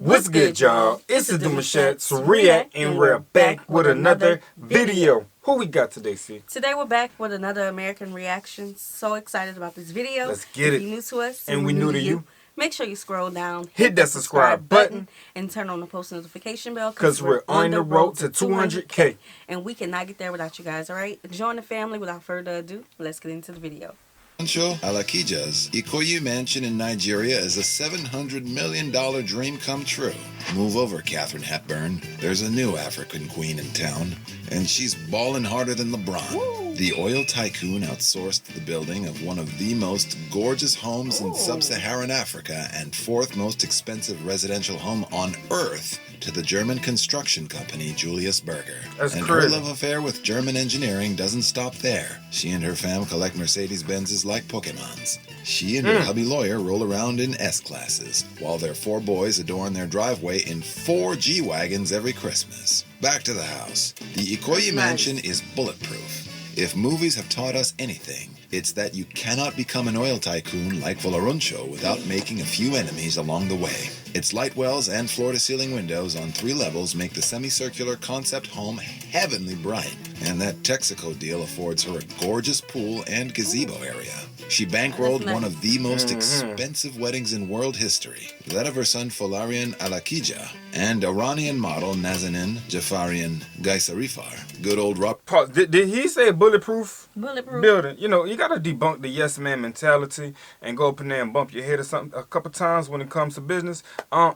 What's good, y'all? It's the Demouchet REACT, and we're back with another video. Who we got today, C? Today we're back with another American reaction. So excited about this video. Let's get it. If you're new to us and we new to you, make sure you scroll down, hit that subscribe button, and turn on the post notification bell because we're on the road to 200K. And we cannot get there without you guys, alright? Join the family. Without further ado, let's get into the video. Alakija's Ikoyi mansion in Nigeria is a $700 million dream come true. Move over, Katharine Hepburn. There's a new African queen in town, and she's balling harder than LeBron. Woo. The oil tycoon outsourced the building of one of the most gorgeous homes in sub-Saharan Africa and fourth most expensive residential home on earth to the German construction company Julius Berger. And her love affair with German engineering doesn't stop there. She and her fam collect Mercedes-Benzes like Pokemons. She and her hubby lawyer roll around in S-classes, while their 4 boys adorn their driveway in 4 G-Wagons every Christmas. Back to the house. The Ikoyi mansion is bulletproof. If movies have taught us anything, it's that you cannot become an oil tycoon like Volaruncho without making a few enemies along the way. Its light wells and floor-to-ceiling windows on 3 levels make the semicircular concept home heavenly bright. And that Texaco deal affords her a gorgeous pool and gazebo area. She bankrolled one of the most expensive weddings in world history, that of her son Folarian Alakija and Iranian model Nazanin Jafarian Gaisarifar. Good old rock. Did he say bulletproof? Bulletproof building. You know, you gotta debunk the yes man mentality and go up in there and bump your head or something a couple times when it comes to business.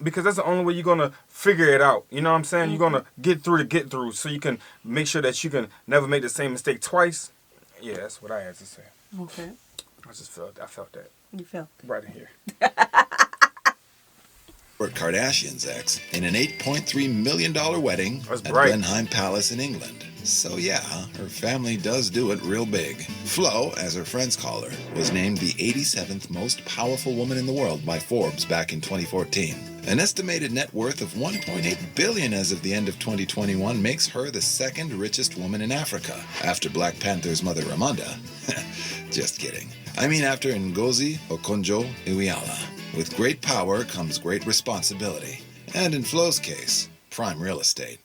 Because that's the only way you're gonna figure it out. You know what I'm saying? You're gonna get through, so you can make sure that you can never make the same mistake twice. Yeah, that's what I had to say. Okay. I felt that. You felt right in here. Kardashian's ex in an $8.3 million wedding at Blenheim Palace in England. So yeah, her family does do it real big. Flo, as her friends call her, was named the 87th most powerful woman in the world by Forbes back in 2014. An estimated net worth of $1.8 billion as of the end of 2021 makes her the 2nd richest woman in Africa, after Black Panther's mother Ramanda. Just kidding. I mean after Ngozi Okonjo-Iweala. With great power comes great responsibility. And in Flo's case, prime real estate.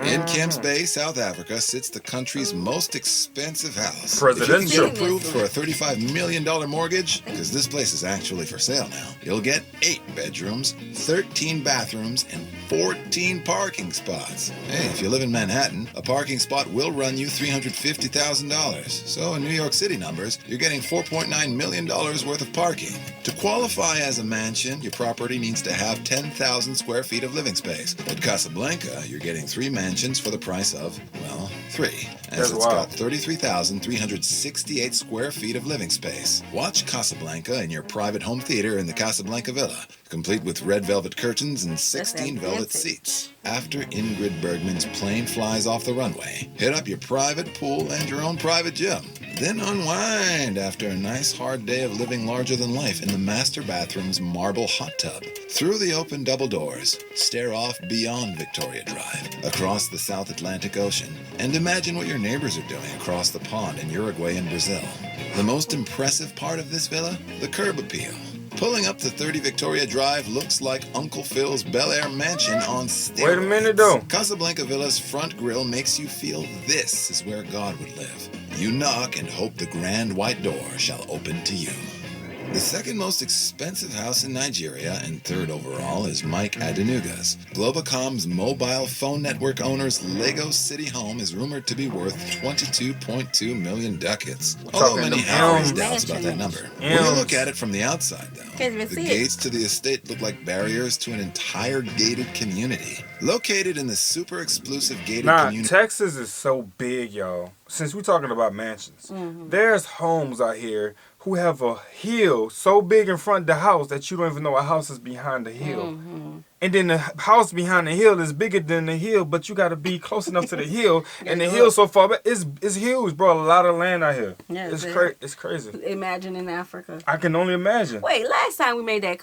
In Camps Bay, South Africa, sits the country's most expensive house. Presidential. If you can get approved for a $35 million mortgage, because this place is actually for sale now, you'll get 8 bedrooms, 13 bathrooms, and 14 parking spots. Hey, if you live in Manhattan, a parking spot will run you $350,000. So in New York City numbers, you're getting $4.9 million worth of parking. To qualify as a mansion, your property needs to have 10,000 square feet of living space. At Casablanca, you're getting 3 mansions for the price of, well, 3, as it's got 33,368 square feet of living space. Watch Casablanca in your private home theater in the Casablanca Villa, complete with red velvet curtains and 16 velvet seats. After Ingrid Bergman's plane flies off the runway, hit up your private pool and your own private gym. Then unwind after a nice hard day of living larger than life in the master bathroom's marble hot tub. Through the open double doors, stare off beyond Victoria Drive, across the South Atlantic Ocean, and imagine what your neighbors are doing across the pond in Uruguay and Brazil. The most impressive part of this villa? The curb appeal. Pulling up to 30 Victoria Drive looks like Uncle Phil's Bel Air mansion on steroids. Wait a minute though. Casablanca Villa's front grille makes you feel this is where God would live. You knock and hope the grand white door shall open to you. The 2nd most expensive house in Nigeria and 3rd overall is Mike Adenuga's. Globacom's mobile phone network owner's Lagos City home is rumored to be worth 22.2 million ducats. Although many have raised doubts about that number. When you look at it from the outside, though, the gates to the estate look like barriers to an entire gated community. Located in the super exclusive gated community. Texas is so big, y'all. Since we're talking about mansions, there's homes out here who have a hill so big in front of the house that you don't even know a house is behind the hill. And then the house behind the hill is bigger than the hill, but you got to be close enough to the hill. And the hill so far back, it's huge, bro. A lot of land out here. Yeah, it's crazy. Imagine in Africa. I can only imagine. Wait, last time we made that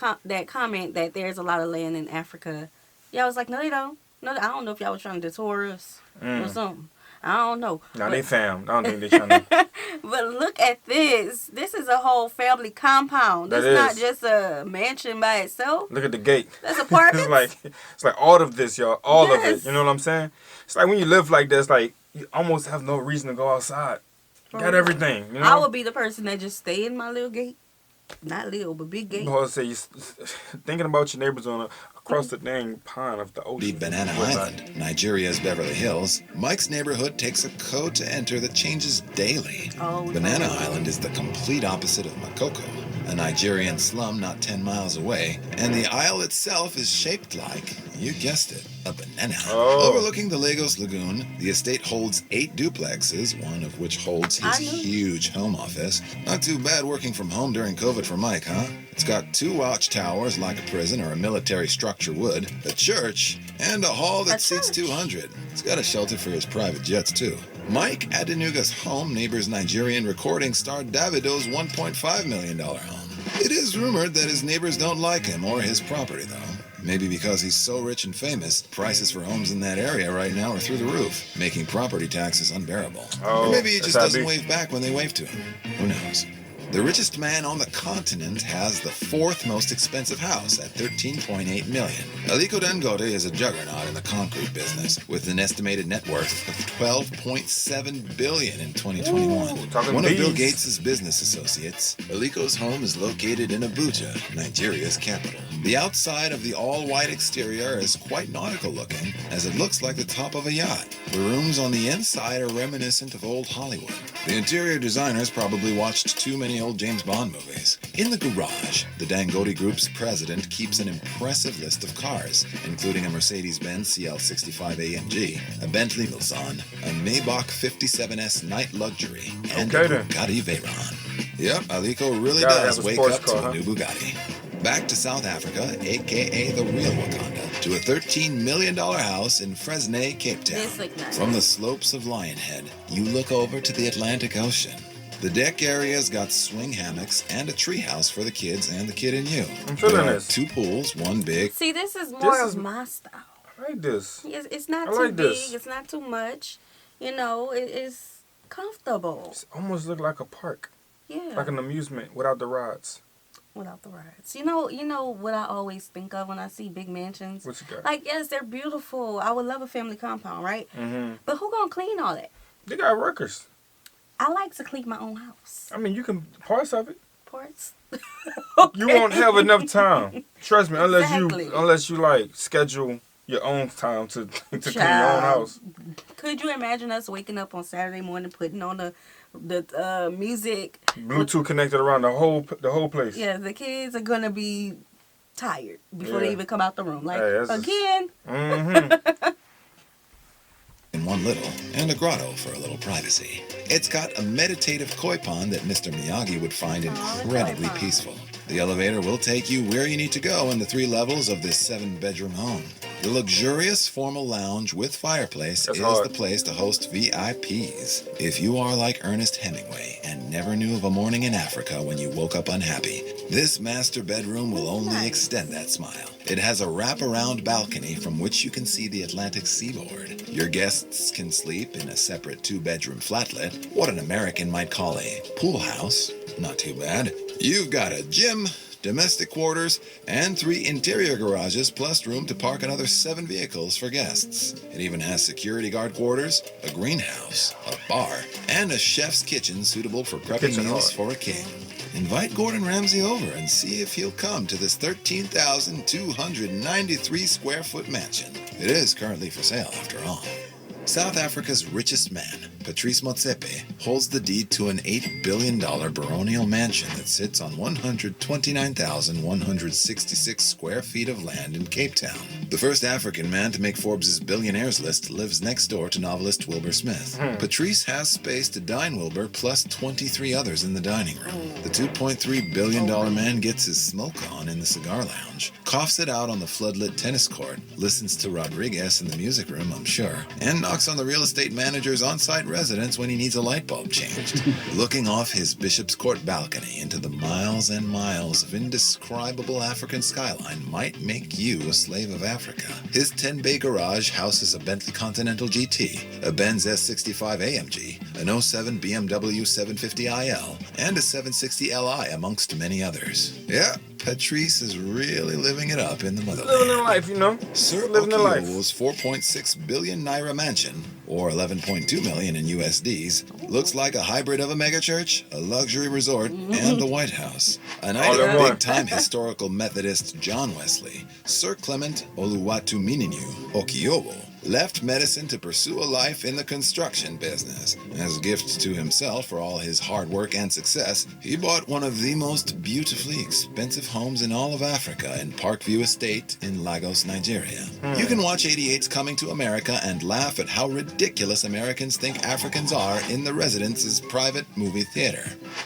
comment that there's a lot of land in Africa, y'all was like, no, they don't. No, I don't know if y'all was trying to detour us or something. I don't know. No, they found. I don't think they're trying to. But look at this. This is a whole family compound. That It's not is. just a mansion by itself. Look at the gate. That's apartments. It's like all of this, y'all. All of Yes. it. You know what I'm saying? It's like when you live like this, like you almost have no reason to go outside. You got everything. You know. I would be the person that just stay in my little gate. Not little, but big gate. Because say you thinking about your neighbors across the dang pond of the ocean. The Banana Island, Nigeria's Beverly Hills, Mike's neighborhood takes a code to enter that changes daily. Oh, Banana no. Island is the complete opposite of Makoko, a Nigerian slum not 10 miles away, and the isle itself is shaped like, you guessed it, a banana. Oh. Overlooking the Lagos Lagoon, the estate holds 8 duplexes, one of which holds his huge home office. Not too bad working from home during COVID for Mike, huh? It's got 2 watchtowers like a prison or a military structure would, a church, and a hall that seats 200. It's got a shelter for his private jets, too. Mike Adenuga's home neighbors Nigerian recording star Davido's $1.5 million home. It is rumored that his neighbors don't like him or his property, though. Maybe because he's so rich and famous, prices for homes in that area right now are through the roof, making property taxes unbearable. Oh, Or maybe he just that's doesn't big. wave back when they wave to him. Who knows? The richest man on the continent has the 4th most expensive house at $13.8 million. Aliko Dangote is a juggernaut in the concrete business, with an estimated net worth of $12.7 billion in 2021. Ooh, talking One of Bill bees. Gates' business associates, Aliko's home is located in Abuja, Nigeria's capital. The outside of the all-white exterior is quite nautical looking, as it looks like the top of a yacht. The rooms on the inside are reminiscent of old Hollywood. The interior designers probably watched too many old James Bond movies. In the garage, the Dangote Group's president keeps an impressive list of cars, including a Mercedes-Benz CL65 AMG, a Bentley Mulsanne, a Maybach 57S Night Luxury, and Okay, a then. Bugatti Veyron. Yep, Aliko really Gotta does have a wake sports up car, to huh? a new Bugatti. Back to South Africa, aka the real Wakanda, to a $13 million house in Fresnay, Cape Town. This look nice. From the slopes of Lionhead, you look over to the Atlantic Ocean. The deck area's got swing hammocks and a treehouse for the kids and the kid in you. I'm feeling There are this. 2 pools, one big. See, this is more This is- of my style. I like this. It's not I too like big. this. It's not too much. You know, it's comfortable. It almost look like a park, Yeah. like an amusement without the rides. Without the rides. You know what I always think of when I see big mansions? What you got? Like, yes, they're beautiful. I would love a family compound, right? Mm-hmm. But who gonna clean all that? They got workers. I like to clean my own house. I mean, you can parts of it. Parts. You won't have enough time. Trust me, Exactly. unless you like schedule your own time to clean your own Child. house. Could you imagine us waking up on Saturday morning, putting on the music? Bluetooth connected around the whole place. Yeah, the kids are gonna be tired before they Yeah. even come out the room. Like, Hey, that's just- again. Mm-hmm. In one little, and a grotto for a little privacy. It's got a meditative koi pond that Mr. Miyagi would find the incredibly koi pond. peaceful. The elevator will take you where you need to go in the 3 levels of this 7-bedroom home. The luxurious formal lounge with fireplace That's is hard. the place to host VIPs. If you are like Ernest Hemingway and never knew of a morning in Africa when you woke up unhappy, this master bedroom will only Nice. extend that smile. It has a wraparound balcony from which you can see the Atlantic seaboard. Your guests can sleep in a separate 2-bedroom flatlet, what an American might call a pool house. Not too bad. You've got a gym, domestic quarters, and 3 interior garages, plus room to park another 7 vehicles for guests. It even has security guard quarters, a greenhouse, a bar, and a chef's kitchen suitable for prepping kitchen meals hard. for a king. Invite Gordon Ramsay over and see if he'll come to this 13,293 square foot mansion. It is currently for sale, after all. South Africa's richest man, Patrice Motsepe, holds the deed to an $8 billion baronial mansion that sits on 129,166 square feet of land in Cape Town. The first African man to make Forbes' billionaires list lives next door to novelist Wilbur Smith. Patrice has space to dine Wilbur plus 23 others in the dining room. The $2.3 billion man gets his smoke on in the cigar lounge, coughs it out on the floodlit tennis court, listens to Rodriguez in the music room, I'm sure, and knocks on the real estate manager's on-site residence when he needs a light bulb changed. Looking off his Bishop's Court balcony into the miles and miles of indescribable African skyline might make you a slave of Africa. His 10-bay garage houses a Bentley Continental GT, a Benz S65 AMG, an 07 BMW 750iL, and a 760 Li amongst many others. Yeah, Patrice is really living it up in the motherland. Living the life, you know. Sir Living the life. Okiowo's 4.6 billion naira mansion, or 11.2 million in USDs, looks like a hybrid of a megachurch, a luxury resort, and the White House. A night of big-time historical Methodist John Wesley, Sir Clement Oluwatumininu Okiowo left medicine to pursue a life in the construction business. As a gift to himself for all his hard work and success, he bought one of the most beautifully expensive homes in all of Africa in Parkview Estate in Lagos, Nigeria. You can watch 88's Coming to America and laugh at how ridiculous Americans think Africans are in the residence's private movie theater.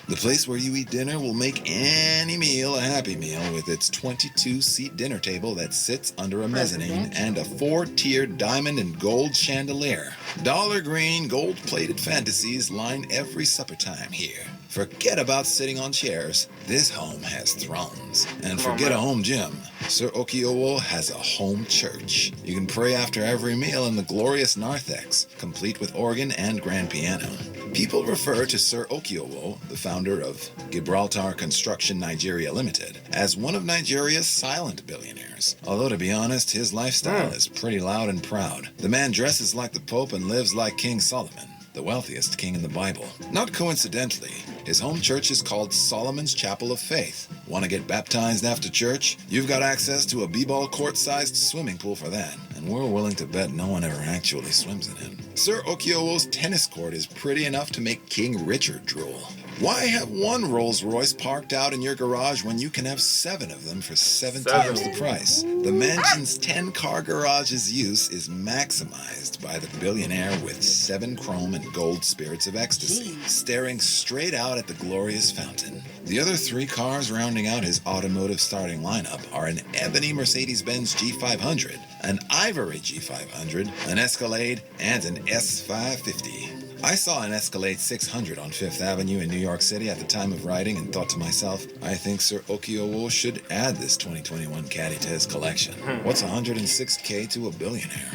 The place where you eat dinner will make any meal a happy meal with its 22-seat dinner table that sits under a mezzanine and a 4-tiered diamond and gold chandelier. Dollar green, gold-plated fantasies line every supper time here. Forget about sitting on chairs. This home has thrones. And forget a home gym. Sir Okiowo has a home church. You can pray after every meal in the glorious narthex, complete with organ and grand piano. People refer to Sir Okiowo, the founder of Gibraltar Construction Nigeria Limited, as one of Nigeria's silent billionaires. Although, to be honest, his lifestyle is pretty loud and proud. The man dresses like the Pope and lives like King Solomon, the wealthiest king in the Bible. Not coincidentally, his home church is called Solomon's Chapel of Faith. Want to get baptized after church? You've got access to a b-ball court-sized swimming pool for that, and we're willing to bet no one ever actually swims in it. Sir Okiowo's tennis court is pretty enough to make King Richard drool. Why have one Rolls Royce parked out in your garage when you can have 7 of them for 7 times the price? The mansion's 10-car garage's use is maximized by the billionaire with 7 chrome and gold spirits of ecstasy, staring straight out at the glorious fountain. The other 3 cars rounding out his automotive starting lineup are an ebony Mercedes-Benz G500, an ivory G500, an Escalade, and an S550. I saw an Escalade 600 on 5th Avenue in New York City at the time of writing and thought to myself, I think Sir Okiowo should add this 2021 caddy to his collection. What's 106K to a billionaire?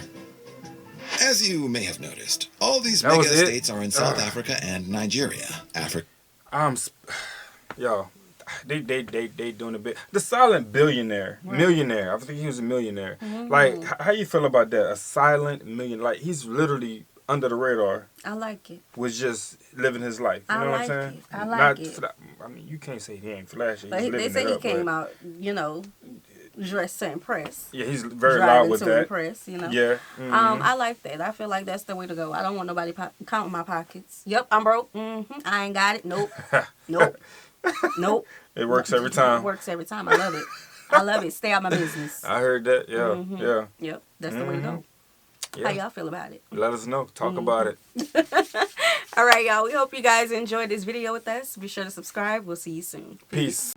As you may have noticed, all these mega estates are in South Africa and Nigeria. Yo, they doing a bit. The silent billionaire, millionaire. I think he was a millionaire. Like, how you feel about that? A silent millionaire. Like, he's literally under the radar. I like it. Was just living his life. You know what I'm saying? I like it. I mean, you can't say he ain't flashy. But they say he came out, you know, dressed to impress. Yeah, he's very loud with that. Impress, you know. Yeah. I like that. I feel like that's the way to go. I don't want nobody counting my pockets. Yep, I'm broke. I ain't got it. Nope. Nope. It works every time. It works every time. I love it. I love it. Stay out my business. I heard that. Yeah. Yeah. Yep. That's the way to go. Yeah. How y'all feel about it? Let us know. Talk about it. All right, y'all. We hope you guys enjoyed this video with us. Be sure to subscribe. We'll see you soon. Peace.